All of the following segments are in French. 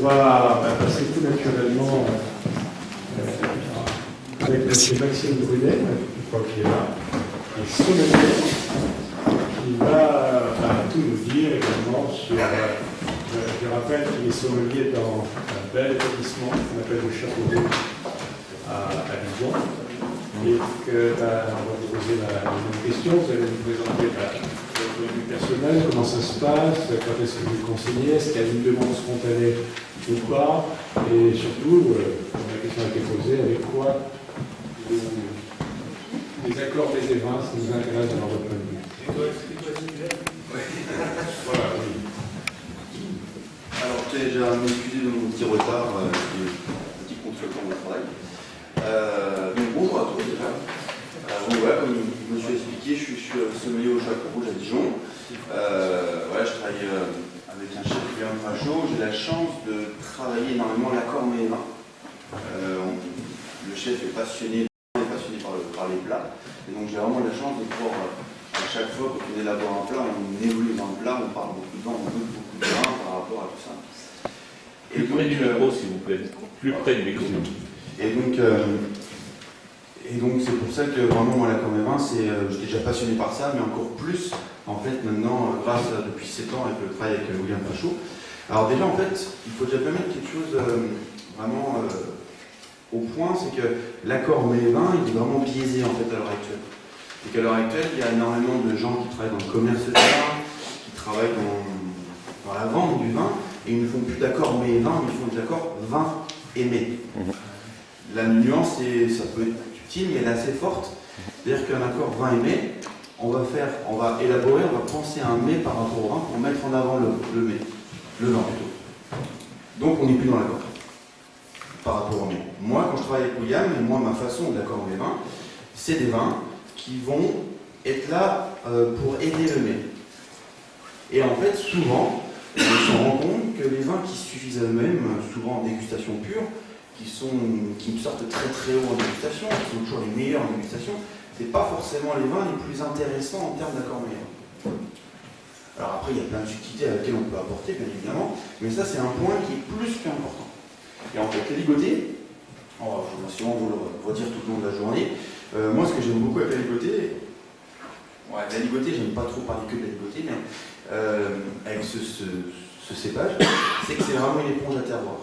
va passer tout naturellement avec M. Maxime Brunet, je crois qu'il est là, et sommelier, qui va tout nous dire également sur. Je rappelle qu'il est sommelier dans un bel établissement qu'on appelle le Château d'Eau à Dijon. Et que on va vous poser la même question. Vous allez nous présenter votre vie personnelle, comment ça se passe, quand est-ce que vous le conseillez, est-ce qu'il y a une demande spontanée ou pas, et surtout, la question a été posée, avec quoi les accords des vins, ça nous intéresse dans votre point de vue. Voilà, oui. Alors, je tiens déjà à m'excuser de mon petit retard, qui est un petit contretemps de travail. Donc, bonjour à tous déjà. Voilà, comme je me suis expliqué, je suis sommelier au Chapeau Rouge à Dijon. Voilà, je travaille avec un chef Guillaume Frachot. J'ai la chance de travailler énormément l'accord mets et vins. Le chef est passionné par les plats. Et donc, j'ai vraiment la chance de pouvoir, à chaque fois qu'on élabore un plat, on évolue dans le plat, on parle beaucoup de vin, on goûte beaucoup de vin par rapport à tout ça. Et plus près du micro, s'il vous plaît. Plus près du micro. Et donc c'est pour ça que vraiment moi l'accord mets vins, j'étais déjà passionné par ça, mais encore plus en fait maintenant grâce depuis 7 ans avec le travail avec William Frachot. Alors déjà en fait, il faut déjà bien mettre quelque chose vraiment au point, c'est que l'accord mets vins il est vraiment biaisé en fait à l'heure actuelle. Et qu'à l'heure actuelle, il y a énormément de gens qui travaillent dans le commerce de vin, qui travaillent dans la vente du vin, et ils ne font plus d'accord mets et vins, mais ils font des accords vin et mets. La nuance, ça peut être utile, mais elle est assez forte. C'est-à-dire qu'un accord vin et mets, on va élaborer, on va penser à un mets par rapport au vin pour mettre en avant le mets, le vin plutôt. Donc on n'est plus dans l'accord par rapport au mets. Moi, quand je travaille avec William, et moi, ma façon d'accord mes vins, c'est des vins qui vont être là pour aider le mets. Et en fait, souvent, on se rend compte que les vins qui suffisent à eux-mêmes, souvent en dégustation pure, qui sortent très très haut en dégustation, qui sont toujours les meilleurs en dégustation, c'est pas forcément les vins les plus intéressants en termes d'accord mets. Alors après, il y a plein de subtilités à laquelle on peut apporter, bien évidemment, mais ça c'est un point qui est plus qu'important. Et en fait, les ligotés, je vais sûrement vous le redire tout le long de la journée. Moi, ce que j'aime beaucoup avec la ligotée, la ligotée, j'aime pas trop parler que de la ligotée, mais avec ce cépage, c'est que c'est vraiment une éponge à terroir.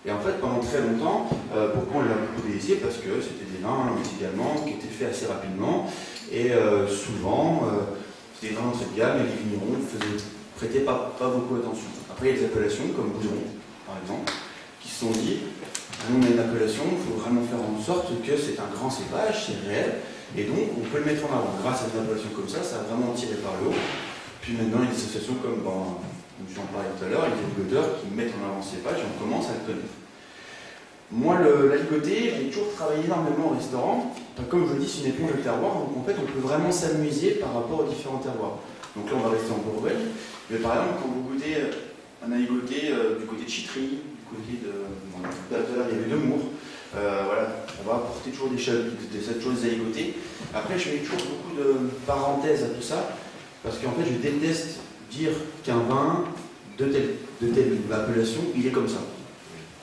Et en fait, pendant très longtemps, pourquoi on l'a beaucoup délaissé? Parce que c'était des vins également qui étaient faits assez rapidement, et souvent, c'était des vins d'entrée de gamme, et les vignerons ne prêtaient pas beaucoup attention. Après, il y a des appellations comme Bouzeron, par exemple, qui se sont dit, nous on a une appellation, il faut vraiment faire en sorte que c'est un grand cépage, c'est réel, et donc on peut le mettre en avant. Grâce à une appellation comme ça a vraiment tiré par le haut. Puis maintenant il y a des associations comme j'en parlais tout à l'heure, il y a des ligoteurs qui mettent en avant ce cépage et on commence à le connaître. Moi, la ligotée, j'ai toujours travaillé énormément au restaurant. Comme je vous dis, c'est une éponge de terroir, donc en fait on peut vraiment s'amuser par rapport aux différents terroirs. Donc là on va rester en Bourgogne, mais par exemple quand vous goûtez un aligoté du côté de Chitry, côté de il y avait Nemours. Voilà, on va apporter toujours cette chose à ligoter. Après, je mets toujours beaucoup de parenthèses à tout ça, parce qu'en fait, je déteste dire qu'un vin de telle appellation, il est comme ça.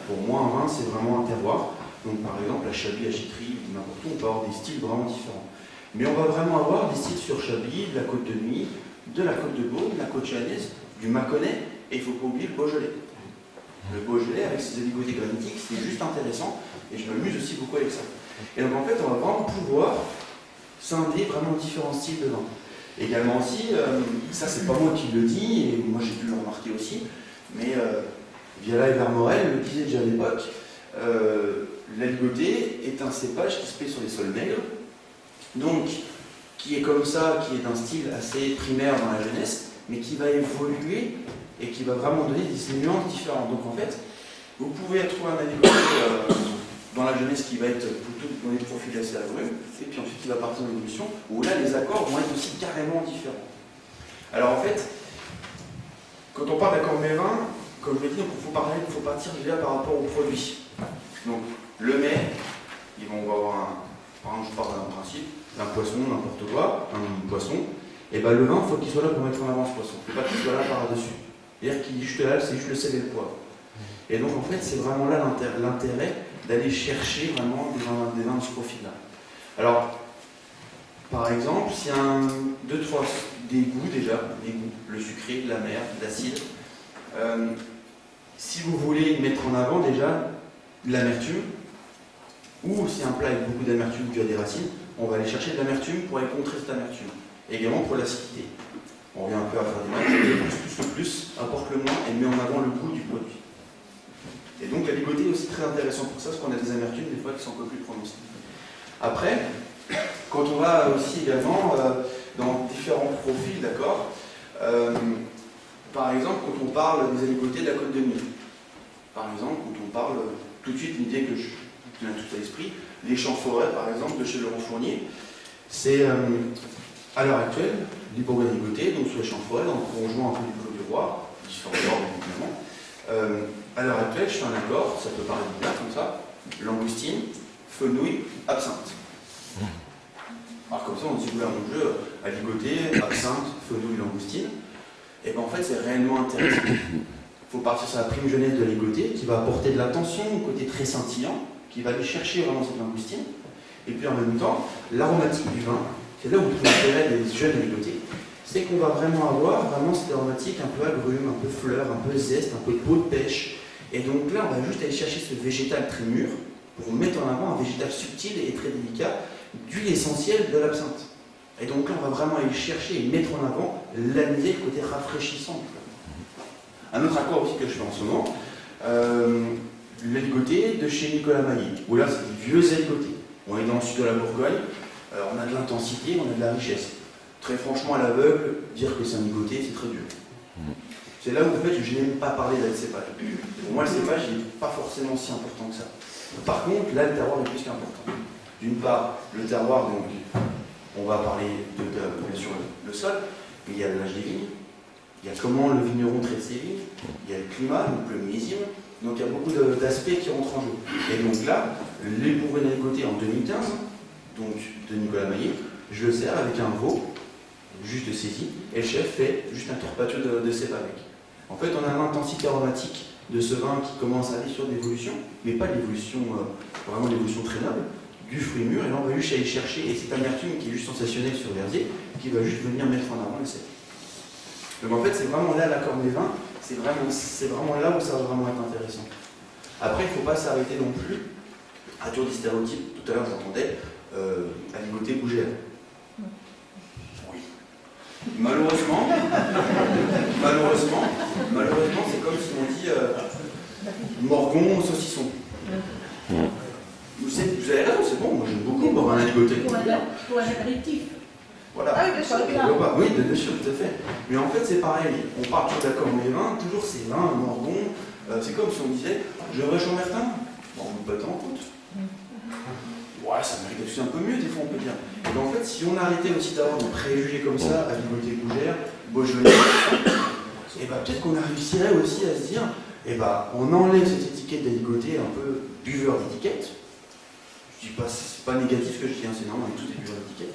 Pour moi, un vin, c'est vraiment un terroir. Donc, par exemple, à Chablis, à Chitry, n'importe où, on peut avoir des styles vraiment différents. Mais on va vraiment avoir des styles sur Chablis, de la Côte de Nuit, de la Côte de Beaune, de la Côte Chanaise, du Mâconnais, et il ne faut pas oublier le Beaujolais. Le Beaujolais, avec ses aligotés granitiques, c'est juste intéressant, et je m'amuse aussi beaucoup avec ça. Et donc en fait, on va vraiment pouvoir scinder vraiment différents styles de vin. Également aussi, ça c'est pas moi qui le dis, et moi j'ai pu le remarquer aussi, mais Viala et Vermorel le disaient déjà à l'époque, l'aligoté est un cépage qui se plaît sur les sols maigres, donc qui est comme ça, qui est d'un style assez primaire dans la jeunesse, mais qui va évoluer et qui va vraiment donner des nuances différentes. Donc en fait, vous pouvez trouver un aligoté dans la jeunesse qui va être plutôt dans des profils assez agrumes, et puis ensuite qui va partir dans l'évolution, où là les accords vont être aussi carrément différents. Alors en fait, quand on parle d'accord mets vins, comme je l'ai dit, il faut partir déjà par rapport au produit. Donc le mets, on va avoir par exemple, je pars d'un principe, d'un poisson, n'importe quoi, un poisson, et ben le vin, il faut qu'il soit là pour mettre en avant ce poisson. Il ne faut pas qu'il soit là par-dessus. C'est-à-dire qu'il est juste là, c'est juste le sel et le poivre. Et donc en fait, c'est vraiment là l'intérêt d'aller chercher vraiment des vins de ce profil-là. Alors, par exemple, s'il y a des goûts déjà, le sucré, l'amer, l'acide. Si vous voulez mettre en avant déjà l'amertume, ou si un plat avec beaucoup d'amertume dû à des racines, on va aller chercher de l'amertume pour aller contrer cette amertume. Et également pour l'acidité. On revient un peu à faire des maths, le plus apporte le moins et met en avant le goût du produit. Et donc la ligoté est aussi très intéressant pour ça, parce qu'on a des amertumes des fois qui sont un peu plus prononcées. Après, quand on va aussi également dans différents profils, d'accord, par exemple, quand on parle des aligotés de la Côte de Nuit, par exemple, quand on parle tout de suite, une idée que je viens tout à l'esprit, les champs-forêts, par exemple, de chez Laurent Fournier, c'est à l'heure actuelle, les bourgogne aligotés, donc sur les champs-forêts, dans le prolongement un peu du Clos du Roi, différents ordres, évidemment. À l'heure actuelle, je fais un accord, ça peut paraître bizarre comme ça, langoustine, fenouil, absinthe. Alors comme ça, on dit, oula, mon jeu, aligoté, absinthe, fenouil, langoustine. Et bien en fait, c'est réellement intéressant. Il faut partir sur la prime jeunesse de l'aligoté, qui va apporter de l'attention au côté très scintillant, qui va aller chercher vraiment cette langoustine. Et puis en même temps, l'aromatique du vin, c'est là où tout l'intérêt des jeunes aligotés, c'est qu'on va vraiment avoir cette aromatique un peu agrume, un peu fleur, un peu zeste, un peu peau de pêche. Et donc là, on va juste aller chercher ce végétal très mûr pour mettre en avant un végétal subtil et très délicat, d'huile essentielle de l'absinthe. Et donc là, on va vraiment aller chercher et mettre en avant l'anisé, le côté rafraîchissant. Un autre accord aussi que je fais en ce moment, l'aligoté de chez Nicolas Maillet, où là, c'est des vieux aligotés. On est dans le sud de la Bourgogne, on a de l'intensité, on a de la richesse. Très franchement, à l'aveugle, dire que c'est un aligoté, c'est très dur. C'est là où en fait, je n'aime pas parler d'alcépage. Pour moi, le cépage n'est pas forcément si important que ça. Par contre, là, le terroir est plus qu'important. D'une part, le terroir, donc, on va parler bien sûr le sol, mais il y a l'âge des vignes, il y a comment le vigneron traite ses vignes, il y a le climat, donc le millésime, donc il y a beaucoup d'aspects qui rentrent en jeu. Et donc là, les bourgognes aligotés en 2015, donc de Nicolas Maillet, je le sers avec un veau, juste saisi, et le chef fait juste un carpaccio de cèpe avec. En fait, on a l'intensité aromatique de ce vin qui commence à aller sur l'évolution, mais pas l'évolution, vraiment l'évolution très noble, du fruit mûr, et là on va juste aller chercher, et cette amertume qui est juste sensationnelle sur Verzier, qui va juste venir mettre en avant le cèpe. Donc en fait, c'est vraiment là l'accord des vins, c'est vraiment là où ça va vraiment être intéressant. Après, il ne faut pas s'arrêter non plus à tour des stéréotypes. Tout à l'heure, j'entendais aligoté gougère. Oui. Malheureusement, c'est comme si on dit morgon au saucisson. Vous avez raison, c'est bon, moi j'aime beaucoup boire un aligoté. Pour un apéritif. Voilà. Ah oui, bien sûr. Oui, bien sûr, tout à fait. Mais en fait, c'est pareil. On parle toujours d'accord des vins, toujours ces vins, morgon. C'est comme si on disait, je veux Chambertin. Bon, on ne peut pas en compte. Ouais, ça mérite aussi un peu mieux, des fois, on peut dire. Et en fait, si on arrêtait aussi d'avoir des préjugés comme ça, aligoté gougère, Beaujolais, et bah peut-être qu'on réussirait aussi à se dire, et bah on enlève cette étiquette d'aligoté un peu buveur d'étiquette. Je dis pas, c'est pas négatif ce que je dis, c'est normal, on est tous des buveurs d'étiquette.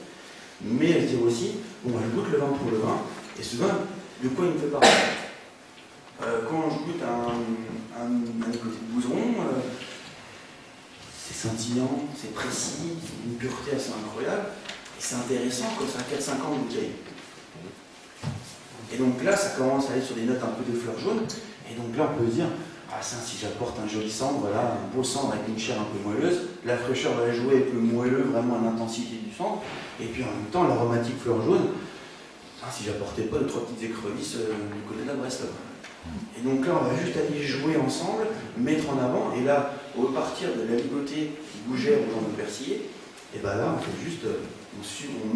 Mais à se dire aussi, bon, je goûte le vin pour le vin, et ce vin, de quoi il me fait parler quand je goûte un aligoté de Bouzeron, c'est scintillant, c'est précis, c'est une pureté assez incroyable, et c'est intéressant quand ça a 4-5 ans de bouteille. Et donc là, ça commence à aller sur des notes un peu de fleurs jaunes, et donc là, on peut se dire, ah ça, si j'apporte un joli cendre, voilà, un beau cendre avec une chair un peu moelleuse, la fraîcheur va jouer avec le moelleux, vraiment à l'intensité du cendre, et puis en même temps, l'aromatique fleur jaune, ah, si j'apportais pas 2-3 petites écrevisses du côté de la Bresse là. Et donc là, on va juste aller jouer ensemble, mettre en avant, et là, au partir de l'aligoté gougère au genre de persillé, et bien là, on fait juste,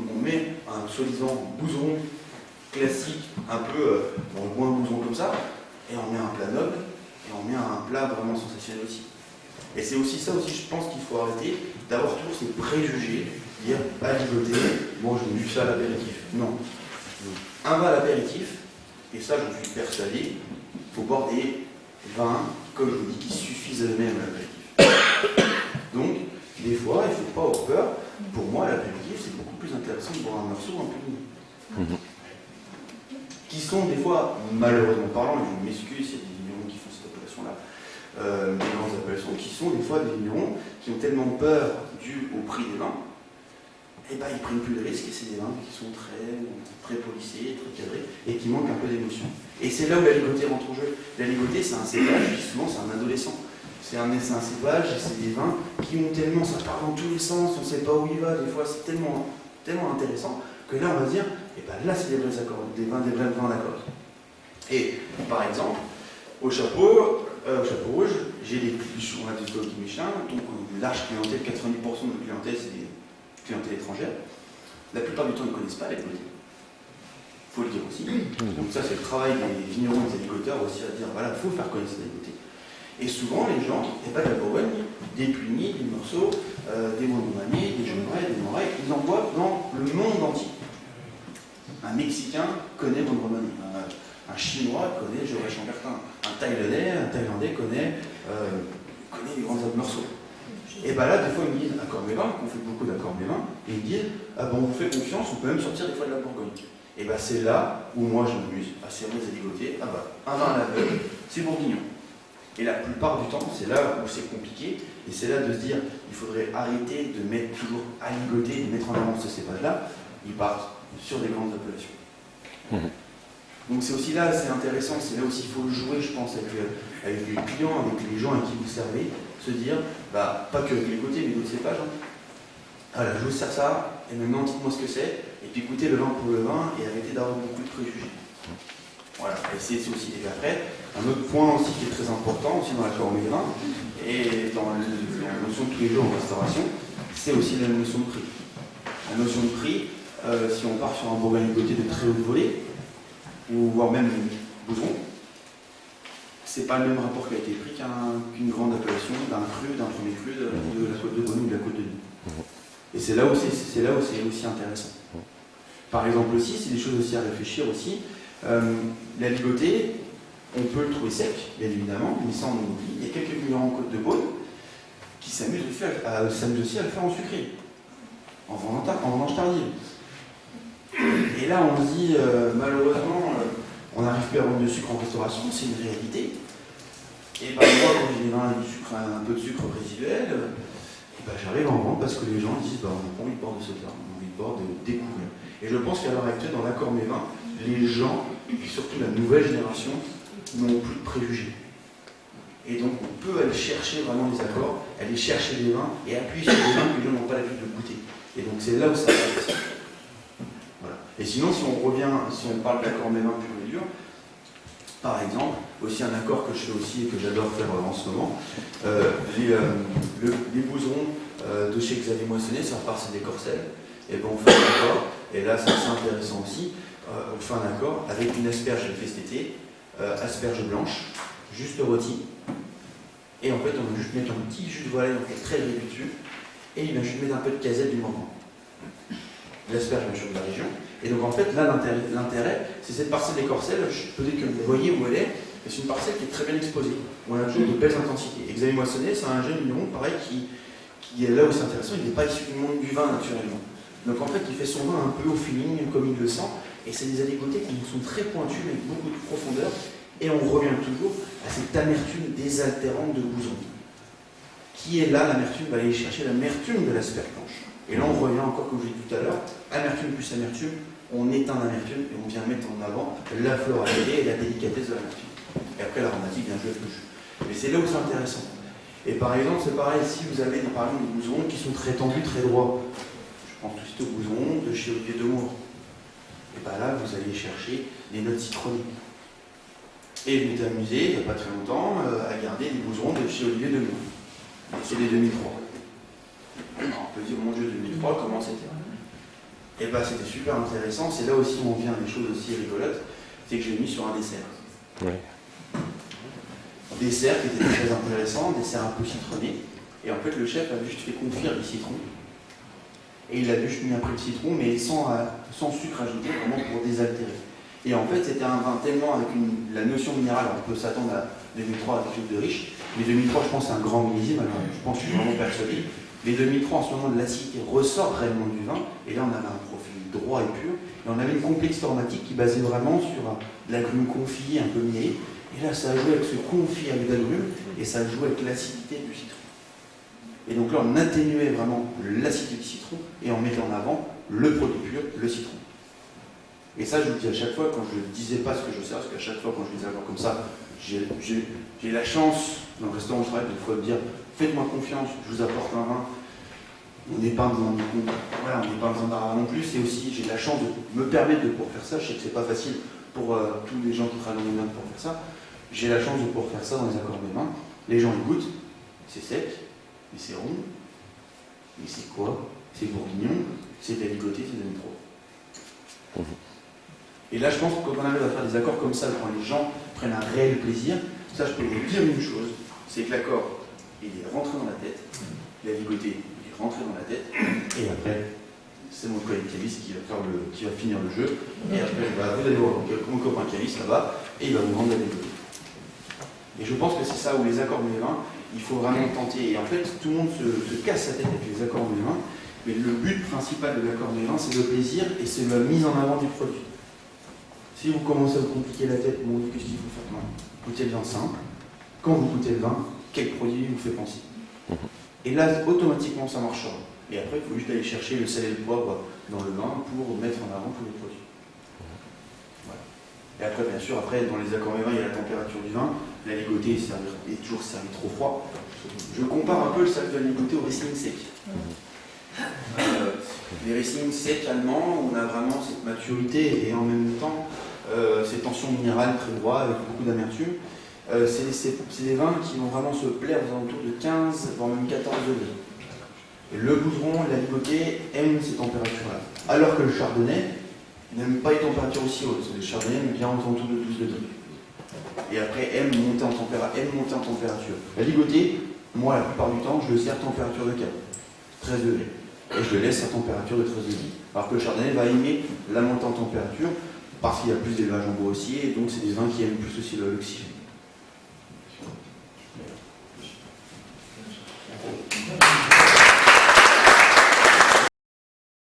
on met un soi-disant bouzeron classique, un peu dans le moins bouzeron comme ça, et on met un plat noble, et on met un plat vraiment sensationnel aussi. Et c'est aussi ça aussi, je pense qu'il faut arrêter d'avoir toujours ces préjugés, dire aligoté, bon, je n'ai vu ça à l'apéritif. Non. Un vin à l'apéritif, et ça j'en suis persuadé, il faut boire des vins, comme je vous dis, qui suffisent eux-mêmes à l'apéritif. Donc, des fois, il ne faut pas avoir peur. Pour moi, l'apéritif, c'est beaucoup plus intéressant de boire un morceau un peu mou. Qui sont des fois, malheureusement parlant, et je m'excuse, il y a des vignerons qui font cette appellation-là, des grandes appellations, qui sont des fois des vignerons qui ont tellement peur dû au prix des vins, et ben ils prennent plus de risques, et c'est des vins qui sont très polissés, très cadrés, et qui manquent un peu d'émotion. Et c'est là où la ligotée rentre en jeu. La ligotée, c'est un cépage, souvent c'est un adolescent. C'est un cépage, c'est des vins qui ont tellement, ça part dans tous les sens, on ne sait pas où il va, des fois c'est tellement intéressant, que là on va dire, et ben là c'est des vrais accords, des vrais vins d'accord. Et par exemple, au chapeau rouge, j'ai des on a des stocks Michelin, donc une large clientèle, 90% de notre clientèle c'est des clientèle étrangère. La plupart du temps ils ne connaissent pas la ligotée. Il faut le dire aussi. Donc ça c'est le travail des vignerons et des agriculteurs aussi à dire, voilà, il faut faire connaître la ligotée. Et souvent les gens, et pas de la Bourgogne, des Punis, des Morceaux, des Mondomanie, des Genevois, des Moray, ils en boivent dans le monde entier. Un Mexicain connaît Mondomanie. Un Chinois connaît Georges Chambertin, un Thaïlandais connaît les grands morceaux. Et bien là, des fois, ils me disent accord Mévin, qu'on fait beaucoup d'accords Mévin, et ils me disent ah ben, on vous fait confiance, on peut même sortir des fois de la Bourgogne. Et bien c'est là où moi je m'amuse, à servir des ligotés, ah ben, un vin à l'aveugle, c'est bourguignon. Et la plupart du temps, c'est là où c'est compliqué, et c'est là de se dire il faudrait arrêter de mettre toujours à ligoter, de mettre en avant ce cépage-là, ils partent sur des grandes appellations. Donc c'est aussi là, c'est intéressant, c'est là aussi il faut jouer, je pense, avec les clients, avec les gens à qui vous servez, se dire, bah, pas que avec les côtés, mais d'autres cépages. Voilà, je vous sers ça, et maintenant dites-moi ce que c'est, et puis goûtez le vin pour le vin, et arrêtez d'avoir beaucoup de préjugés. Voilà, et c'est aussi des après. Un autre point aussi qui est très important, aussi dans l'accord Mévin, et dans la notion de tous les jours en restauration, c'est aussi la notion de prix. La notion de prix, si on part sur un Bourgogne ligoté de très haute volée, ou voire même Bouzon, c'est pas le même rapport qui a été pris qu'une grande appellation d'un cru, d'un premier cru de la côte de Bonne ou de la côte de Nîmes. Et c'est là où c'est aussi intéressant. Par exemple aussi, c'est des choses aussi à réfléchir aussi. La ligotée, on peut le trouver sec, bien évidemment, mais ça on oublie. Il y a quelques vignerons en côte de Beaune qui s'amusent aussi à le faire en sucré, en vendange tardive. Et là, on se dit, malheureusement, on n'arrive plus à vendre de sucre en restauration, c'est une réalité. Et ben, moi, quand j'ai des vins avec un peu de sucre résiduel, j'arrive à en vendre parce que les gens disent, on n'a pas envie de boire de ce vin, on a envie de boire, de découvrir. Et je pense qu'à l'heure actuelle, dans l'accord Mévin, les gens, et surtout la nouvelle génération, n'ont plus de préjugés. Et donc, on peut aller chercher vraiment les accords, aller chercher les vins et appuyer sur les vins que les gens n'ont pas l'habitude de goûter. Et donc, c'est là où ça va. Voilà. Et sinon, si on parle d'accords Mévin pur et dur, par exemple, aussi un accord que je fais aussi et que j'adore faire en ce moment, les bouserons de chez Xavier Moissonnet, ça repart c'est des corcelles, et ben on fait un accord, et là c'est assez intéressant aussi, on fait un accord avec une asperge, je l'ai fait cet été, asperge blanche, juste rôtie, et en fait on va juste mettre un petit jus de volaille, on fait très réduit dessus, et il va juste mettre un peu de casette du moment. L'asperge bien sûr de la région. Et donc en fait là l'intérêt c'est cette parcelle des corcelles, peut-être que vous voyez où elle est, mais c'est une parcelle qui est très bien exposée. On a toujours de belles intensités. Et Xavier Moissonnet, c'est un jeune vigneron pareil qui est là où c'est intéressant, il n'est pas issu du monde du vin naturellement. Donc en fait il fait son vin un peu au feeling comme il le sent, et c'est des aligotés qui sont très pointus avec beaucoup de profondeur, et on revient toujours à cette amertume désaltérante de Bouzon. Qui est là l'amertume, va aller chercher l'amertume de l'asperge blanche. Et là, on revient encore, comme je l'ai dit tout à l'heure, amertume plus amertume, on éteint l'amertume et on vient mettre en avant la floralité et la délicatesse de l'amertume. Et après, l'aromatique vient jouer avec le jus. Mais c'est là où c'est intéressant. Et par exemple, c'est pareil, si vous avez par exemple des bouzons qui sont très tendus, très droits, je pense tout de suite aux bouzons de chez Olivier Demours. Et bien là, vous allez chercher des notes citronnées. Et je m'étais amusé, il n'y a pas très longtemps, à garder des bouzons de chez Olivier Demours. Et c'est des 2003. Alors, on peut dire, mon Dieu, 2003, comment c'était? Et bien, c'était super intéressant. C'est là aussi où on vient des choses aussi rigolotes. C'est que je l'ai mis sur un dessert. Ouais. Dessert qui était très intéressant, dessert un peu citronné. Et en fait, le chef avait juste fait confire du citron. Et il a juste mis après le citron, mais sans sucre ajouté, vraiment pour désaltérer. Et en fait, c'était un vin tellement avec la notion minérale, on peut s'attendre à 2003 à quelque chose de riche. Mais 2003, je pense, c'est un grand millésime, alors je pense que je suis vraiment persuadé. Mais 2003, en ce moment, de l'acidité ressort réellement du vin, et là, on avait un profil droit et pur, et on avait une complexité aromatique qui basait vraiment sur de l'agrumes confit, un peu mielé, Et là, ça a joué avec ce conflit avec l'agrumes, et ça a joué avec l'acidité du citron. Et donc là, on atténuait vraiment l'acidité du citron, et on mettait en avant le produit pur, le citron. Et ça, je vous le dis à chaque fois, quand je ne disais pas ce que je sais, parce qu'à chaque fois, quand je disais encore comme ça, j'ai la chance, dans le restaurant où je travaille, des fois de dire, faites-moi confiance, je vous apporte un vin. On n'est pas dans un art non plus, c'est aussi, j'ai la chance de me permettre de pouvoir faire ça. Je sais que c'est pas facile pour tous les gens qui travaillent dans les vins de pouvoir faire ça. J'ai la chance de pouvoir faire ça dans les accords des vins. Les gens ils goûtent, c'est sec, mais c'est rond. Mais c'est quoi? C'est bourguignon, c'est de la ligoté, c'est de la nitro. Et là, je pense que quand on arrive à faire des accords comme ça, quand les gens prennent un réel plaisir, ça, je peux vous dire une chose, c'est que l'accord, il est rentré dans la tête, la ligoté, il est rentré dans la tête, et après, c'est mon collègue caviste qui va finir le jeu, et après, vous allez voir mon copain caviste là-bas, et il va vous rendre la ligoté. Et je pense que c'est ça où les accords mélévins, il faut vraiment tenter. Et en fait, tout le monde se casse la tête avec les accords mélévins, mais le but principal de l'accord mélévin, c'est le plaisir et c'est la mise en avant du produit. Si vous commencez à vous compliquer la tête, bon, qu'est-ce qu'il faut faire? Non, goûtez le vin simple. Quand vous goûtez le vin, quel produit vous fait penser? Et là, automatiquement, ça marchera. Et après, il faut juste aller chercher le sel et le poivre dans le vin pour mettre en avant tous les produits. Voilà. Et après, bien sûr, dans les accords mélévins, il y a la température du vin. La ligoté est toujours servi trop froid. Je compare un peu le sac de la ligoté au Riesling sec. Les Riesling secs allemands, on a vraiment cette maturité et en même temps ces tensions minérales très droites avec beaucoup d'amertume. C'est des vins qui vont vraiment se plaire aux alentours de 15, voire même 14 degrés. Et le Bourgogne, la ligoté aiment ces températures-là. Alors que le chardonnay n'aime pas les températures aussi hautes. Le chardonnay aime bien aux alentours de 12 degrés. Et après, aime monter en température. La ligoté, moi, la plupart du temps, je le sers à température de cave, 13 degrés. Et je le laisse à température de 13 degrés. Alors que le chardonnay va aimer la montée en température parce qu'il y a plus d'élevage en bois aussi, et donc c'est des vins qui aiment plus aussi l'oxygène.